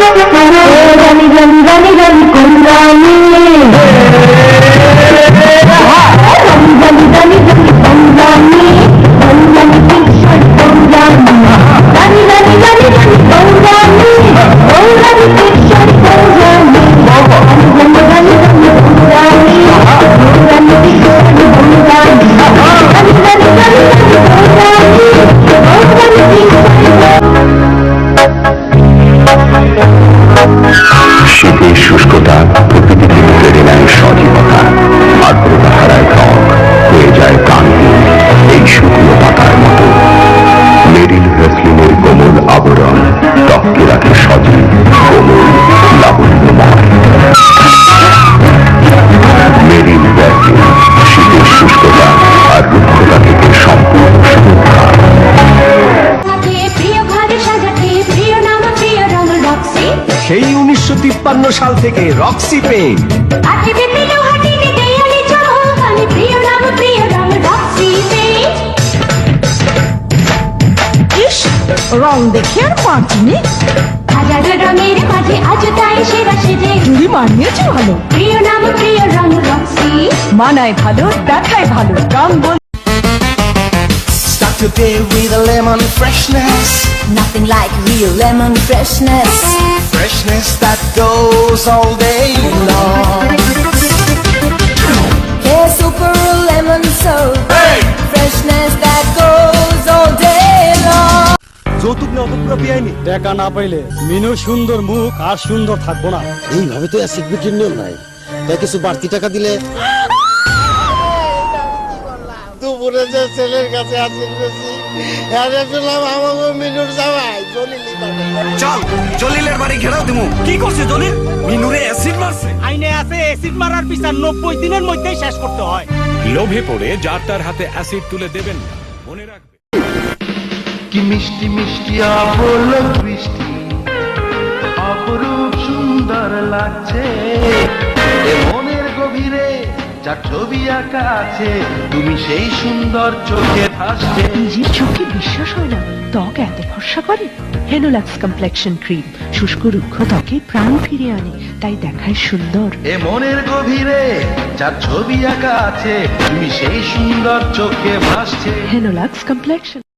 রানী রানী রানী রানী কোন রানী রানী রানী রানী রানী কোন রানী কোন রানী কিশোর কোন রানী রানী রানী রানী রানী কোন রানী কোন রানী কিশোর কোন রানী রানী রানী রানী কোন রানী কোন রানী কিশোর কোন রানী রানী রানী রানী রানী কোন রানী কোন রানী কিশোর শীতের শুষ্কতা প্রকৃতিকে কেড়ে নেয় সজীবতা, আর্দ্রতা হারায় ত্বক, হয়ে যায় প্রাণহীন এই শুকনো পাতার মতো। মেরিল ভ্যাসলিনের কোমল আবরণ ত্বককে রাখে সজীব, কোমল, লাবণ্যময়। মেরিল ভ্যাসলিন শীতের শুষ্কতা আর রুক্ষতা থেকে সম্পূর্ণ সুরক্ষা। সেই 1953 সাল থেকে রক্সি পেইন্ট। ইস, রং দেখে আর পাঁচিনি। হাজার রঙের মাঝে আজ তাই সেরা সেজে চুড়ি মানিয়েছে ভালো, প্রিয় নাম প্রিয় রং রক্সি। মানায় ভালো, দেখায় ভালো, রং বল। Start your day with a lemon freshness. Nothing like real lemon freshness. Freshness that goes all day long. Hey, super lemon soap. Hey! Freshness that goes all day long. যৌতুক না অত আইনি টাকা না পাইলে মিনু সুন্দর মুখ আর সুন্দর থাকবো না। এইভাবে তো অ্যাসিড বিক্রির নিয়ম নাই, তাই কিছু বাড়তি টাকা দিলে। দুপুরে যে ছেলের কাছে অ্যাসিড বেশি আমাকে মিনুর যাওয়াই জলিলি চল জলিলের বাড়ি ঘেরাও দিমু। কি করছে জলিল? মিনুরে অ্যাসিড মারছে। আইনে আছে অ্যাসিড মারার বিচার 90 দিনের মধ্যেই শেষ করতে হয়। লোভে পড়ে যার তার হাতে অ্যাসিড তুলে দেবেন না, মনে রাখবেন। কি মিষ্টি মিষ্টি অপলক বৃষ্টি, অপরূপ সুন্দর লাগছে এ মনের গভীরে যার ছবি আঁকা আছে, তুমি সেই সুন্দর চোখে ভাসছে। নিজের চোখে বিশ্বাস হয় না, ত্বক এত ভরসা করে। হেনোলাক্স কমপ্লেকশন ক্রিম শুষ্ক রুক্ষ ত্বকে প্রাণ ফিরে আনে, তাই দেখায় সুন্দর। এ মনের গভীরে যার ছবি আঁকা আছে, তুমি সেই সুন্দর চোখে ভাসছে। হেনোলাক্স কমপ্লেকশন।